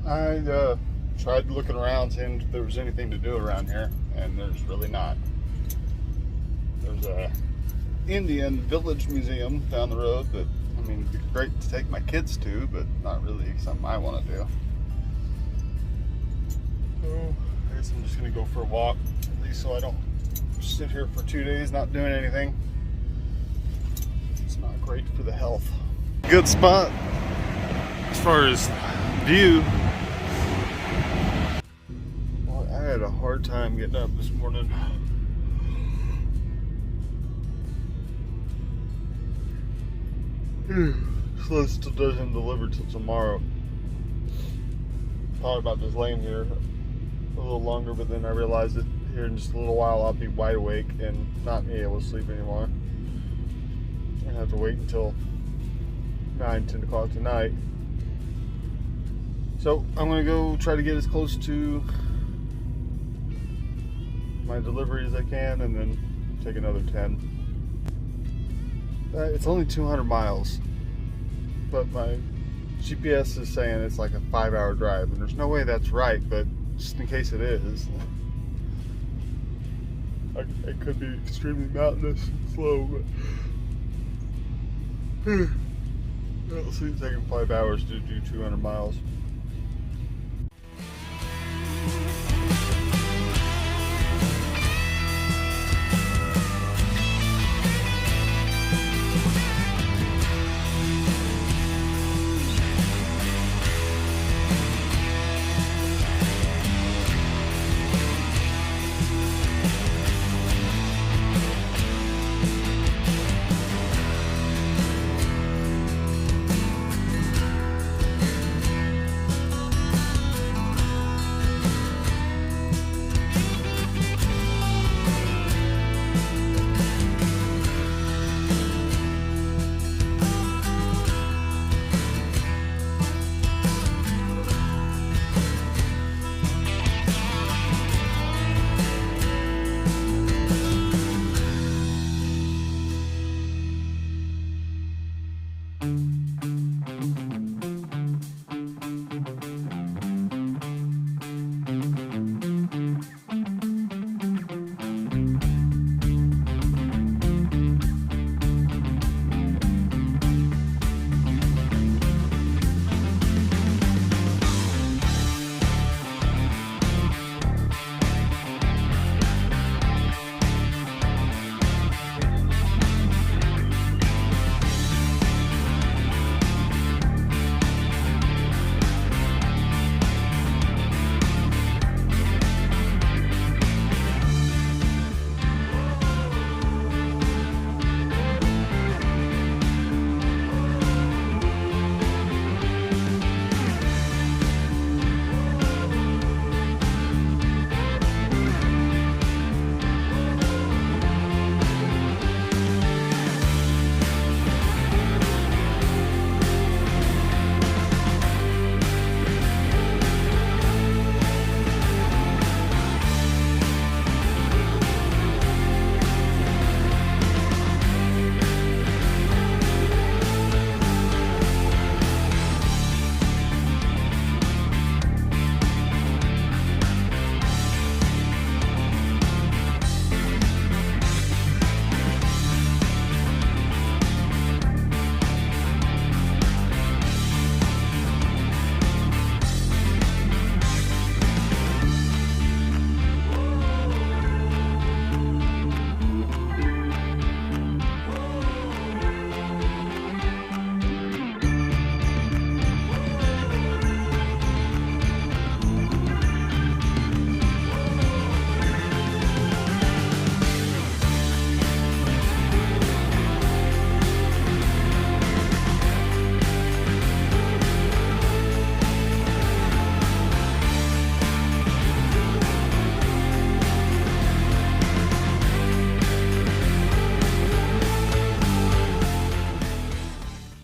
I tried looking around, seeing if there was anything to do around here, and there's really not. There's a Indian Village Museum down the road that, I mean, it'd be great to take my kids to, but not really something I want to do. So I guess I'm just going to go for a walk, at least so I don't sit here for 2 days not doing anything. It's not great for the health. Good spot as far as view. Well, I had a hard time getting up this morning. So still doesn't deliver till tomorrow. Thought about just laying here a little longer, but then I realized that here in just a little while I'll be wide awake and not be able to sleep anymore. I have to wait until 9-10 o'clock tonight. So I'm gonna go try to get as close to my delivery as I can, and then take another 10. It's only 200 miles, but my GPS is saying it's like a 5-hour drive, and there's no way that's right, but just in case it is, it could be extremely mountainous and slow, but it'll see it's taking 5 hours to do 200 miles.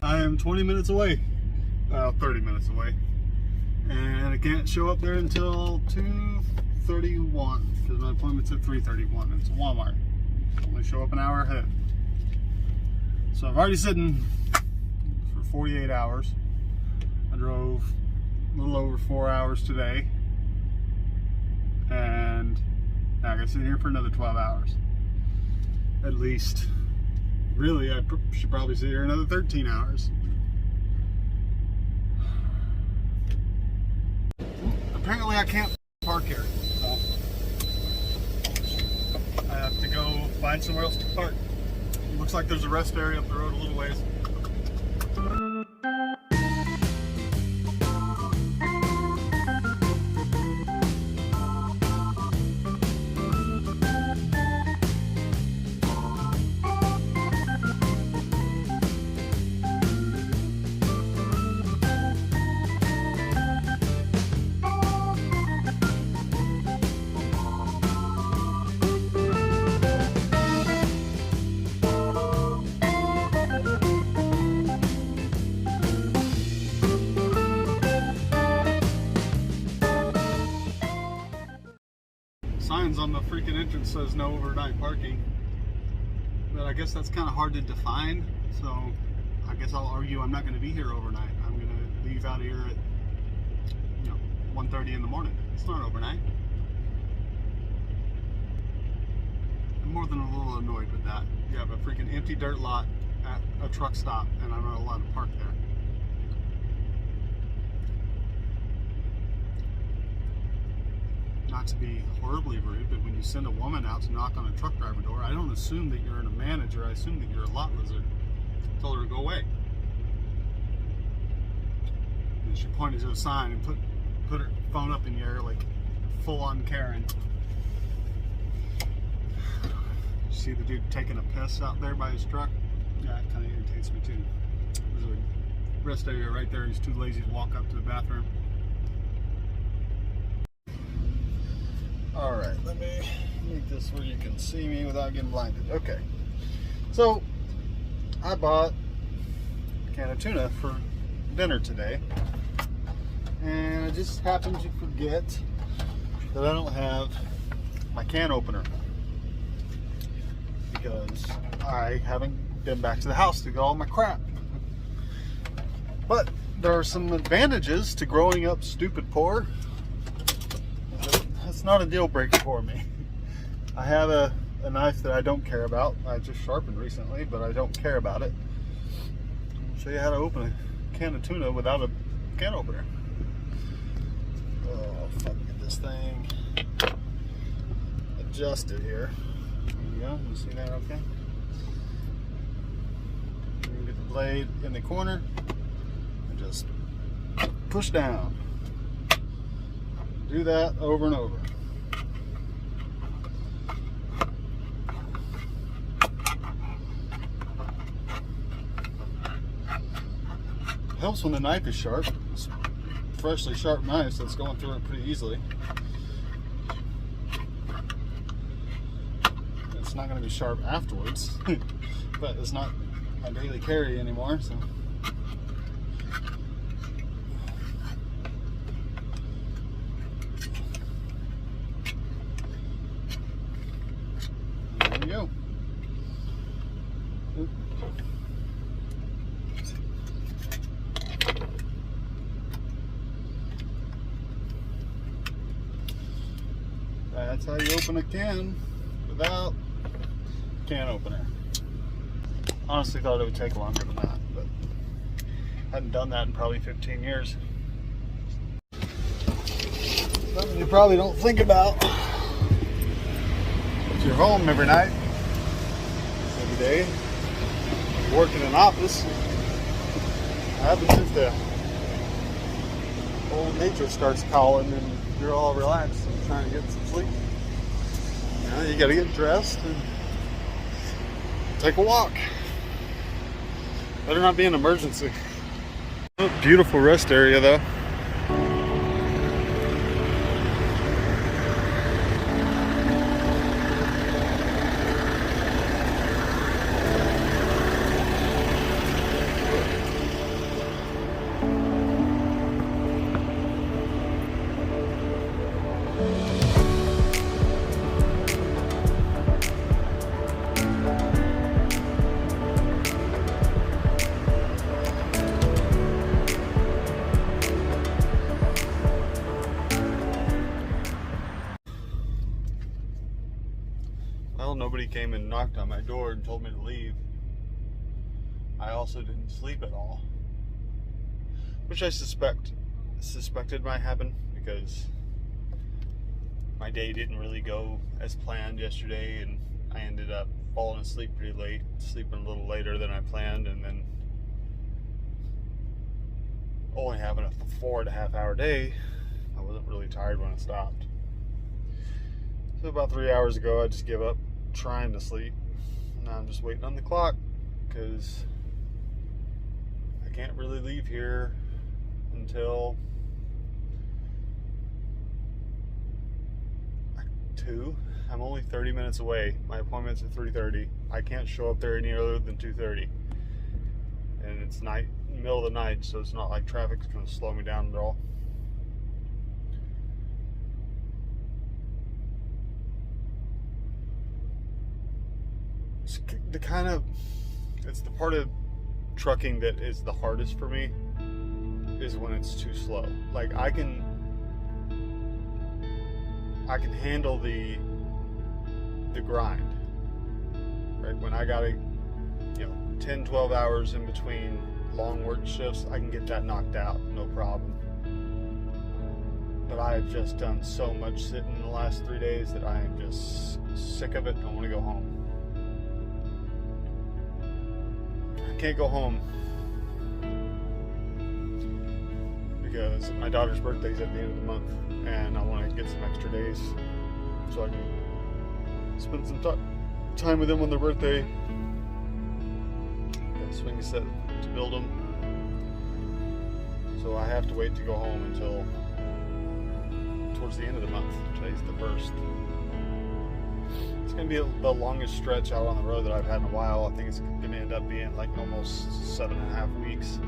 I am 20 minutes away, 30 minutes away, and I can't show up there until 2:31 because my appointment's at 3:31. It's Walmart. Only show up an hour ahead. So I've already sitting for 48 hours. I drove a little over 4 hours today, and I gotta sit here for another 12 hours at least. Really, I should probably sit here another 13 hours. Apparently I can't park here, so I have to go find somewhere else to park. It looks like there's a rest area up the road a little ways. Signs on the freaking entrance says no overnight parking, but I guess that's kind of hard to define, so I guess I'll argue I'm not going to be here overnight. I'm going to leave out of here at 1:30 in the morning. It's not overnight. I'm more than a little annoyed with that. You have a freaking empty dirt lot at a truck stop and I'm not allowed to park there. Not to be horribly rude, but when you send a woman out to knock on a truck driver door, I don't assume that you're a manager. I assume that you're a lot lizard. I told her to go away. And she pointed to a sign and put her phone up in the air like full on Karen. See the dude taking a piss out there by his truck? Yeah, it kind of irritates me too. There's a rest area right there. He's too lazy to walk up to the bathroom. Alright, let me make this where you can see me without getting blinded. Okay, so I bought a can of tuna for dinner today, and I just happened to forget that I don't have my can opener because I haven't been back to the house to get all my crap. But there are some advantages to growing up stupid poor. It's not a deal breaker for me. I have a knife that I don't care about. I just sharpened recently, but I don't care about it. I'll show you how to open a can of tuna without a can opener. Oh, fuck, get this thing adjusted here. There you go. You see that okay? You get the blade in the corner and just push down. Do that over and over. Helps when the knife is sharp. It's a freshly sharp knife, so it's going through it pretty easily. It's not going to be sharp afterwards, but it's not my daily carry anymore, so. There we go. Oop. That's how you open a can without a can opener. Honestly thought it would take longer than that, but hadn't done that in probably 15 years. Something you probably don't think about if you're home every night, every day, work in an office. What happens if the old nature starts calling and you're all relaxed and trying to get some sleep? You know, you gotta get dressed and take a walk. Better not be an emergency. Beautiful rest area though. somebody came and knocked on my door and told me to leave, I also didn't sleep at all, which I suspected might happen because my day didn't really go as planned yesterday, and I ended up falling asleep pretty late, sleeping a little later than I planned, and then only having a 4.5 hour day. I wasn't really tired when I stopped. So about 3 hours ago, I just gave up trying to sleep. Now I'm just waiting on the clock because I can't really leave here until 2. I'm only 30 minutes away. My appointment's at 3:30. I can't show up there any earlier than 2:30. And it's night, middle of the night, so it's not like traffic's going to slow me down at all. It's the part of trucking that is the hardest for me, is when it's too slow. Like I can handle the grind, right? When I gotta, 10, 12 hours in between long work shifts, I can get that knocked out, no problem. But I have just done so much sitting in the last 3 days that I am just sick of it and I want to go home. I can't go home because my daughter's birthday is at the end of the month, and I want to get some extra days so I can spend some time with them on their birthday. Got a swing set to build them, so I have to wait to go home until towards the end of the month. Today's the 1st. It's going to be the longest stretch out on the road that I've had in a while. I think it's going to end up being like almost 7.5 weeks.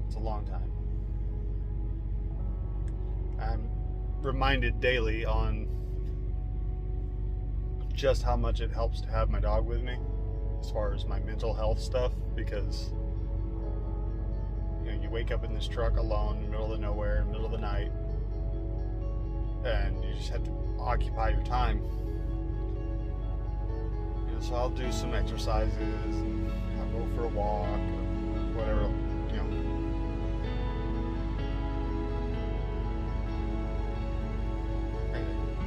It's a long time. I'm reminded daily on just how much it helps to have my dog with me as far as my mental health stuff, because you wake up in this truck alone in the middle of nowhere, in the middle of the night, and you just have to occupy your time. So I'll do some exercises, and I'll go for a walk, or whatever,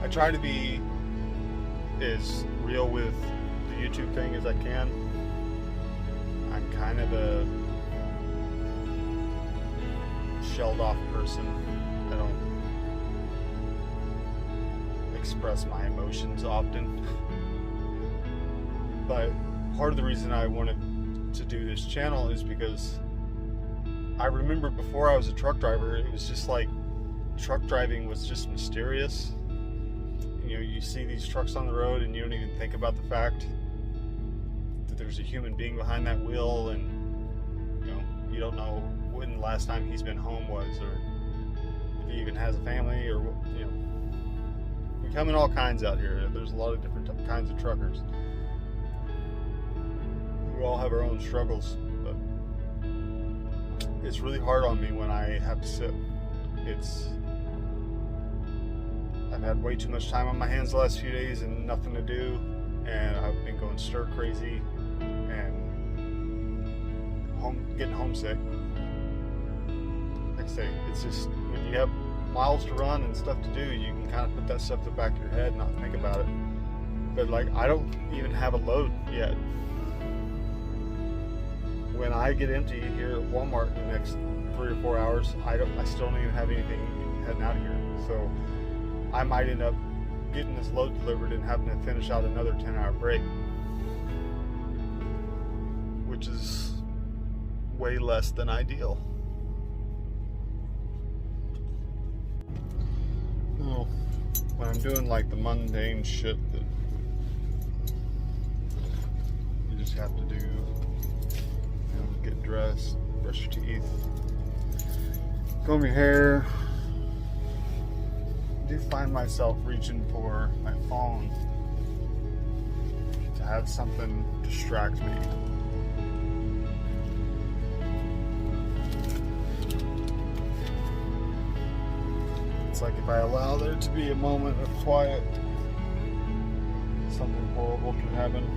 I try to be as real with the YouTube thing as I can. I'm kind of a shelled off person. I don't express my emotions often. But part of the reason I wanted to do this channel is because I remember before I was a truck driver, it was just like truck driving was just mysterious. You see these trucks on the road and you don't even think about the fact that there's a human being behind that wheel, and you don't know when the last time he's been home was, or if he even has a family, or we come in all kinds out here. There's a lot of different kinds of truckers. We all have our own struggles, but it's really hard on me when I have to sit. I've had way too much time on my hands the last few days and nothing to do, and I've been going stir crazy and getting homesick. Like I say, it's just when you have miles to run and stuff to do, you can kind of put that stuff to the back of your head and not think about it. But like, I don't even have a load yet. When I get empty here at Walmart in the next 3 or 4 hours, I still don't even have anything heading out of here. So I might end up getting this load delivered and having to finish out another 10-hour break, which is way less than ideal. Well, when I'm doing like the mundane shit that you just have to do, get dressed, brush your teeth, comb your hair, I do find myself reaching for my phone to have something distract me. It's like if I allow there to be a moment of quiet, something horrible can happen.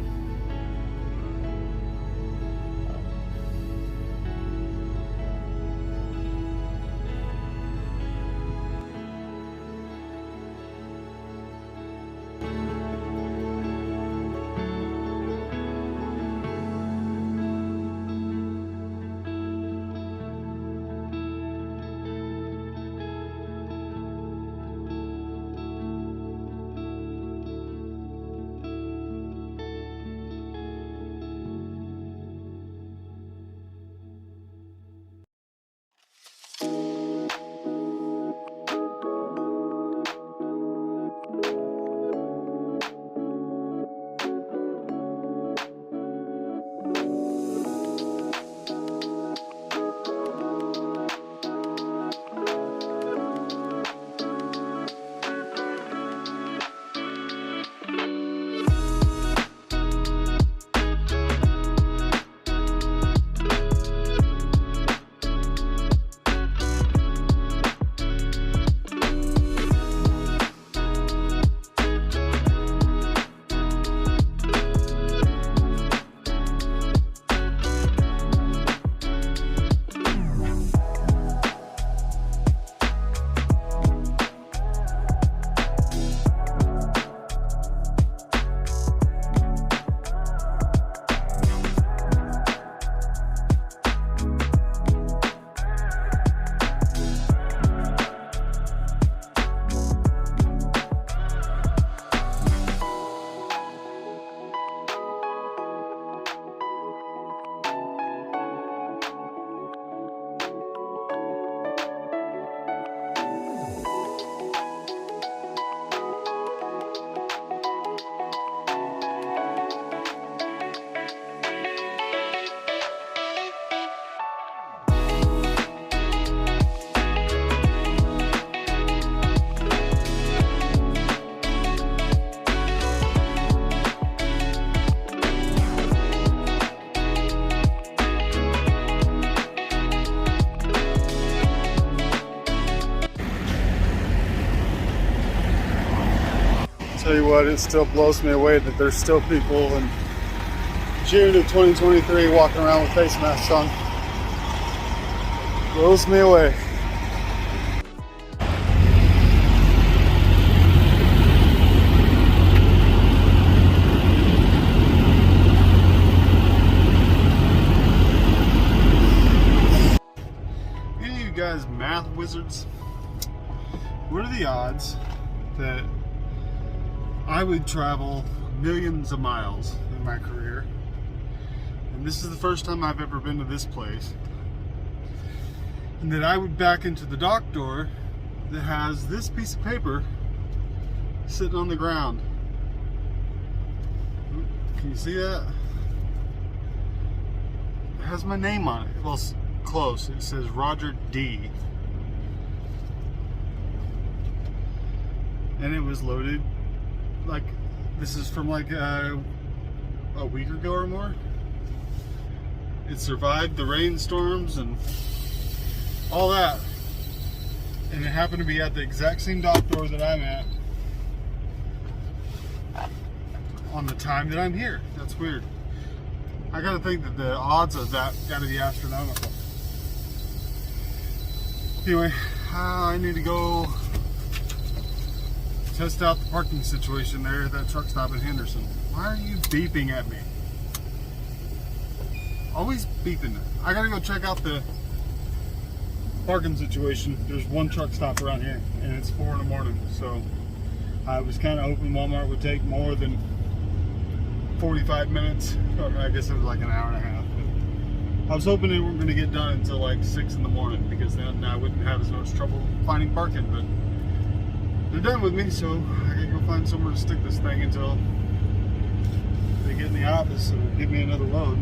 Tell you what, it still blows me away that there's still people in June of 2023 walking around with face masks on. Blows me away. Any of you guys math wizards? What are the odds that I would travel millions of miles in my career, and this is the first time I've ever been to this place, and that I would back into the dock door that has this piece of paper sitting on the ground? Can you see that? It has my name on it. Well, close. It says Roger D. And it was loaded, like, this is from like a week ago or more. It survived the rainstorms and all that, and it happened to be at the exact same dock door that I'm at on the time that I'm here. That's weird. I gotta think that the odds of that gotta be astronomical. Anyway, I need to go test out the parking situation there at that truck stop in Henderson. Why are you beeping at me? Always beeping. I gotta go check out the parking situation. There's one truck stop around here, and it's 4 in the morning, so I was kind of hoping Walmart would take more than 45 minutes, or I guess it was like an hour and a half. But I was hoping they weren't going to get done until like 6 in the morning, because then I wouldn't have as much trouble finding parking. But they're done with me, so I gotta go find somewhere to stick this thing until they get in the office and give me another load.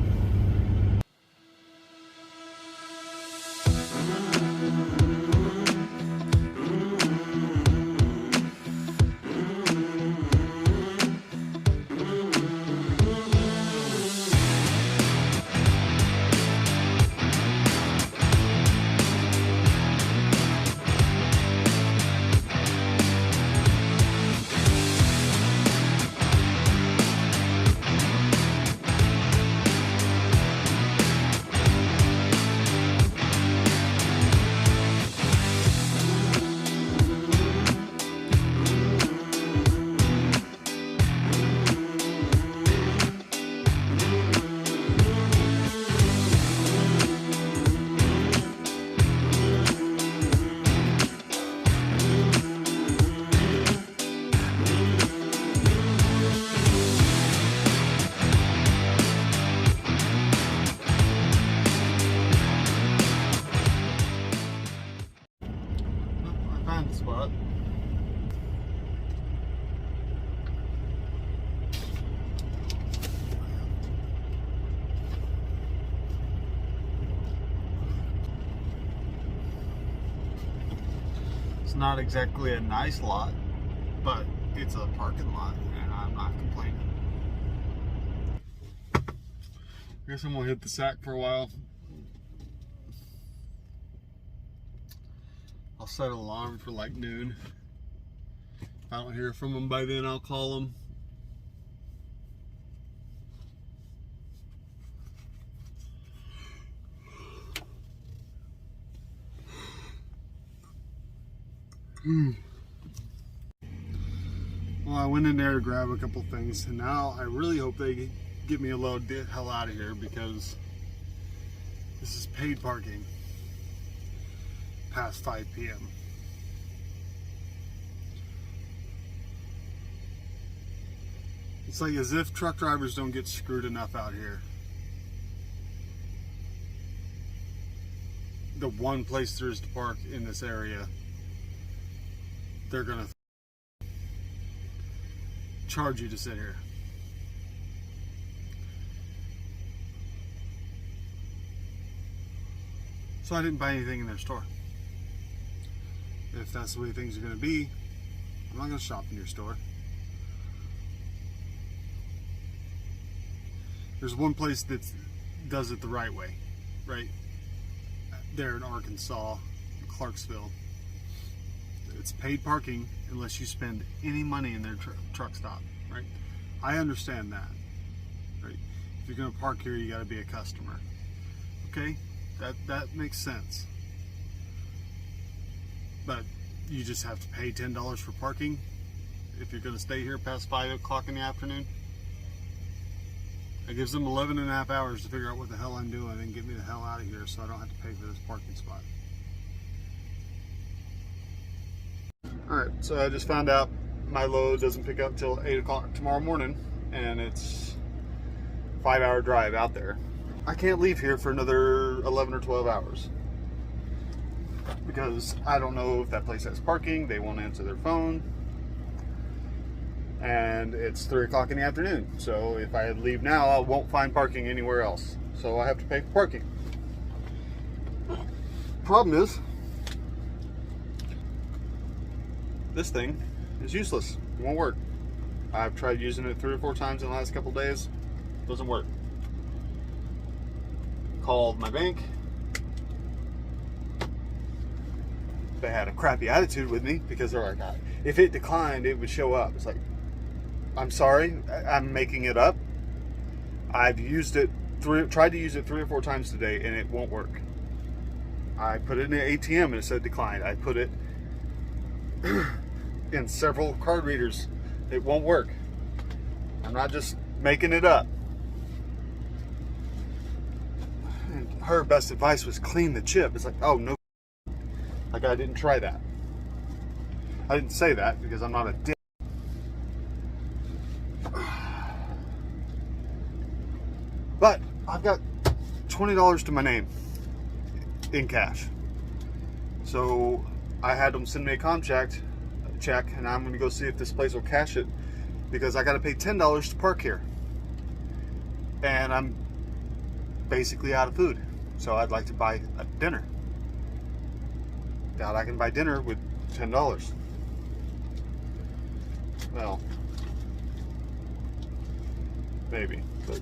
spot. It's not exactly a nice lot, but it's a parking lot, and I'm not complaining. I guess I'm gonna hit the sack for a while. I'll set an alarm for like noon. If I don't hear from them by then, I'll call them. Well, I went in there to grab a couple things, and now I really hope they get me a load the hell out of here, because this is paid parking past 5 p.m. It's like as if truck drivers don't get screwed enough out here. The one place there is to park in this area, they're gonna charge you to sit here. So I didn't buy anything in their store. If that's the way things are going to be, I'm not going to shop in your store. There's one place that does it the right way, right there in Arkansas, Clarksville. It's paid parking unless you spend any money in their truck stop, right? I understand that, right? If you're going to park here, you got to be a customer. Okay, that makes sense. But you just have to pay $10 for parking if you're going to stay here past 5 o'clock in the afternoon. It gives them 11 and a half hours to figure out what the hell I'm doing and get me the hell out of here, so I don't have to pay for this parking spot. Alright, so I just found out my load doesn't pick up till 8 o'clock tomorrow morning, and it's a 5-hour drive out there. I can't leave here for another 11 or 12 hours because I don't know if that place has parking. They won't answer their phone, and it's 3 o'clock in the afternoon. So if I leave now, I won't find parking anywhere else, so I have to pay for parking. Problem is, this thing is useless. It won't work. I've tried using it 3 or 4 times in the last couple days. It doesn't work. Called my bank. They had a crappy attitude with me because they're like, if it declined, it would show up. It's like, I'm sorry, I'm making it up. I've used it, tried to use it 3 or 4 times today, and it won't work. I put it in the ATM and it said declined. I put it in several card readers. It won't work. I'm not just making it up. And her best advice was clean the chip. It's like, oh no, like I didn't try that. I didn't say that because I'm not a dick. But I've got $20 to my name in cash. So I had them send me a contract check, and I'm going to go see if this place will cash it, because I got to pay $10 to park here, and I'm basically out of food. So I'd like to buy a dinner. Doubt I can buy dinner with $10. Well, maybe, but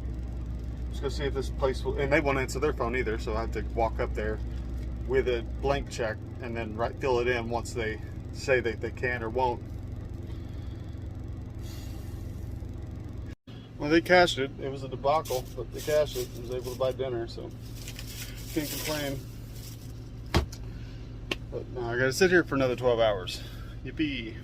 let's go see if this place will, and they won't answer their phone either, so I have to walk up there with a blank check and then fill it in once they say that they can or won't. Well, they cashed it. It was a debacle, but they cashed it. I was able to buy dinner, so can't complain. But now I gotta sit here for another 12 hours. Yippee.